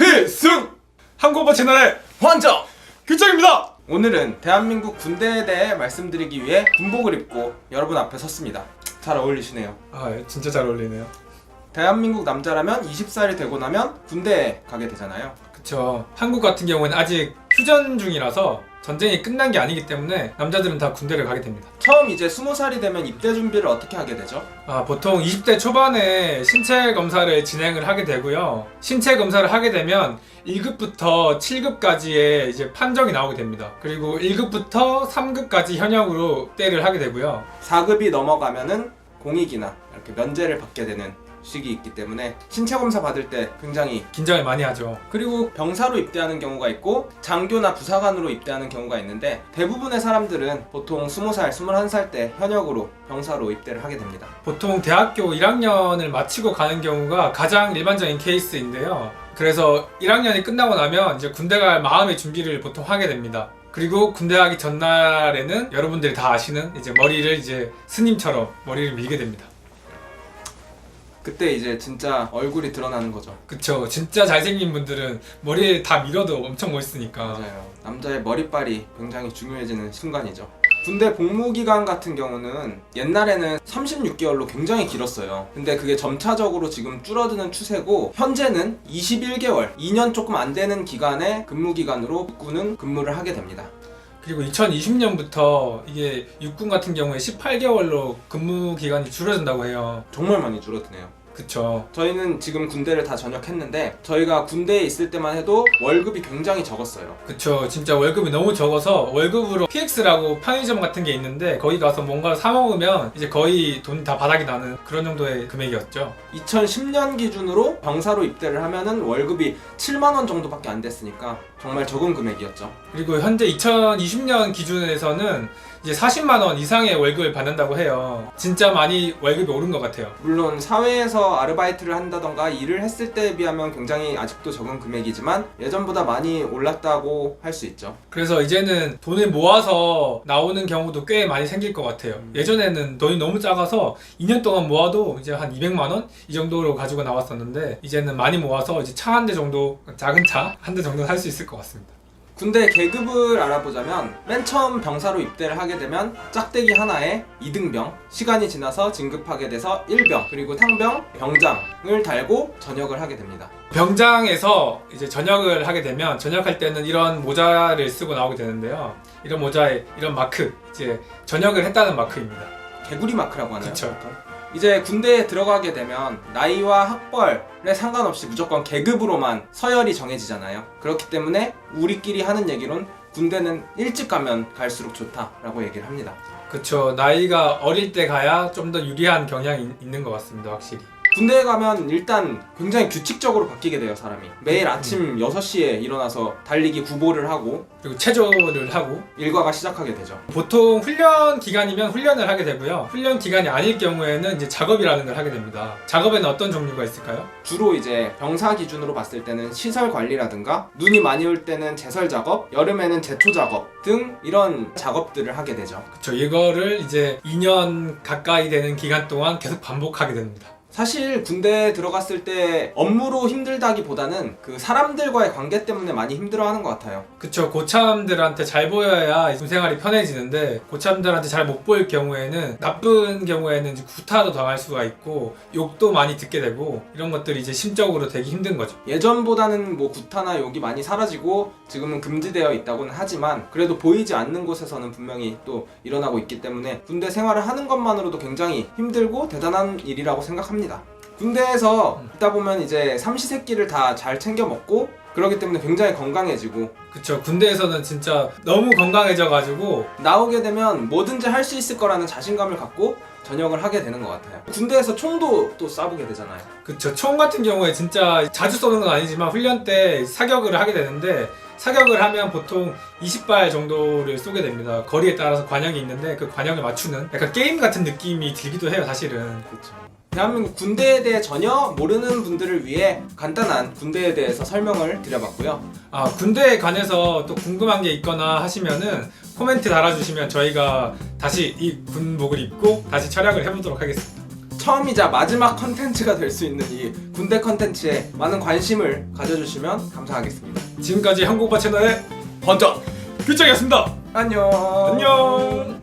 필승! 한국어 채널의 환정! 규정입니다! 오늘은 대한민국 군대에 대해 말씀드리기 위해 군복을 입고 여러분 앞에 섰습니다. 잘 어울리시네요. 진짜 잘 어울리네요. 대한민국 남자라면 20살이 되고 나면 군대에 가게 되잖아요. 그쵸. 한국 같은 경우는 아직 휴전 중이라서 전쟁이 끝난 게 아니기 때문에 남자들은 다 군대를 가게 됩니다. 처음 이제 20살이 되면 입대 준비를 어떻게 하게 되죠? 보통 20대 초반에 신체 검사를 진행을 하게 되고요. 신체 검사를 하게 되면 1급부터 7급까지의 이제 판정이 나오게 됩니다. 그리고 1급부터 3급까지 현역으로 입대를 하게 되고요. 4급이 넘어가면은 공익이나 이렇게 면제를 받게 되는 시기 있기 때문에 신체 검사 받을 때 굉장히 긴장을 많이 하죠. 그리고 병사로 입대하는 경우가 있고 장교나 부사관으로 입대하는 경우가 있는데 대부분의 사람들은 보통 20살, 21살 때 현역으로 병사로 입대를 하게 됩니다. 보통 대학교 1학년을 마치고 가는 경우가 가장 일반적인 케이스인데요. 그래서 1학년이 끝나고 나면 이제 군대 갈 마음의 준비를 보통 하게 됩니다. 그리고 군대 가기 전날에는 여러분들이 다 아시는 이제 머리를 이제 스님처럼 머리를 밀게 됩니다. 그때 이제 진짜 얼굴이 드러나는 거죠. 그쵸. 진짜 잘생긴 분들은 머리를 다 밀어도 엄청 멋있으니까. 맞아요. 남자의 머리빨이 굉장히 중요해지는 순간이죠. 군대 복무기간 같은 경우는 옛날에는 36개월로 굉장히 길었어요. 근데 그게 점차적으로 지금 줄어드는 추세고 현재는 21개월, 2년 조금 안 되는 기간의 근무기간으로 육군은 근무를 하게 됩니다. 그리고 2020년부터 이게 육군 같은 경우에 18개월로 근무 기간이 줄어든다고 해요. 정말 많이 줄어드네요. 그쵸. 저희는 지금 군대를 다 전역했는데 저희가 군대에 있을 때만 해도 월급이 굉장히 적었어요. 그쵸. 진짜 월급이 너무 적어서 월급으로 PX라고 편의점 같은 게 있는데 거기 가서 뭔가를 사 먹으면 이제 거의 돈이 다 바닥이 나는 그런 정도의 금액이었죠. 2010년 기준으로 병사로 입대를 하면은 월급이 7만 원 정도밖에 안 됐으니까 정말 적은 금액이었죠. 그리고 현재 2020년 기준에서는 이제 40만 원 이상의 월급을 받는다고 해요. 진짜 많이 월급이 오른 것 같아요. 물론 사회에서 아르바이트를 한다던가 일을 했을 때에 비하면 굉장히 아직도 적은 금액이지만 예전보다 많이 올랐다고 할 수 있죠. 그래서 이제는 돈을 모아서 나오는 경우도 꽤 많이 생길 것 같아요. 예전에는 돈이 너무 작아서 2년 동안 모아도 이제 한 200만 원? 이 정도로 가지고 나왔었는데 이제는 많이 모아서 이제 차 한 대 정도, 작은 차 한 대 정도 살 수 있을 것 같습니다. 군대 계급을 알아보자면 맨 처음 병사로 입대를 하게 되면 짝대기 하나에 2등병, 시간이 지나서 진급하게 돼서 1병, 그리고 상병, 병장을 달고 전역을 하게 됩니다. 병장에서 이제 전역을 하게 되면 전역할 때는 이런 모자를 쓰고 나오게 되는데요. 이런 모자에 이런 마크, 이제 전역을 했다는 마크입니다. 개구리 마크라고 하나요? 그쵸. 이제 군대에 들어가게 되면 나이와 학벌에 상관없이 무조건 계급으로만 서열이 정해지잖아요. 그렇기 때문에 우리끼리 하는 얘기론 군대는 일찍 가면 갈수록 좋다라고 얘기를 합니다. 그쵸. 나이가 어릴 때 가야 좀 더 유리한 경향이 있는 것 같습니다. 확실히. 군대에 가면 일단 굉장히 규칙적으로 바뀌게 돼요, 사람이. 매일 아침 6시에 일어나서 달리기 구보를 하고 그리고 체조를 하고 일과가 시작하게 되죠. 보통 훈련 기간이면 훈련을 하게 되고요. 훈련 기간이 아닐 경우에는 이제 작업이라는 걸 하게 됩니다. 작업에는 어떤 종류가 있을까요? 주로 이제 병사 기준으로 봤을 때는 시설 관리라든가 눈이 많이 올 때는 제설 작업, 여름에는 제초 작업 등 이런 작업들을 하게 되죠. 그쵸. 이거를 이제 2년 가까이 되는 기간 동안 계속 반복하게 됩니다. 사실 군대에 들어갔을 때 업무로 힘들다기보다는 그 사람들과의 관계 때문에 많이 힘들어하는 것 같아요. 그쵸. 고참들한테 잘 보여야 군생활이 편해지는데 고참들한테 잘 못 보일 경우에는 나쁜 경우에는 이제 구타도 당할 수가 있고 욕도 많이 듣게 되고 이런 것들이 이제 심적으로 되기 힘든 거죠. 예전보다는 뭐 구타나 욕이 많이 사라지고 지금은 금지되어 있다고는 하지만 그래도 보이지 않는 곳에서는 분명히 또 일어나고 있기 때문에 군대 생활을 하는 것만으로도 굉장히 힘들고 대단한 일이라고 생각합니다. 군대에서 있다 보면 이제 삼시세끼를 다 잘 챙겨 먹고 그렇기 때문에 굉장히 건강해지고 그쵸. 군대에서는 진짜 너무 건강해져가지고 나오게 되면 뭐든지 할 수 있을 거라는 자신감을 갖고 전역을 하게 되는 것 같아요. 군대에서 총도 또 쏴보게 되잖아요. 그쵸. 총 같은 경우에 진짜 자주 쏘는 건 아니지만 훈련 때 사격을 하게 되는데 사격을 하면 보통 20발 정도를 쏘게 됩니다. 거리에 따라서 관역이 있는데 그 관역을 맞추는 약간 게임 같은 느낌이 들기도 해요, 사실은. 그렇죠. 대한민국 군대에 대해 전혀 모르는 분들을 위해 간단한 군대에 대해서 설명을 드려봤고요. 군대에 관해서 또 궁금한 게 있거나 하시면은 코멘트 달아주시면 저희가 다시 이 군복을 입고 다시 촬영을 해보도록 하겠습니다. 처음이자 마지막 컨텐츠가 될 수 있는 이 군대 컨텐츠에 많은 관심을 가져주시면 감사하겠습니다. 지금까지 한국어 채널의 번쩍 규정이었습니다. 안녕. 안녕.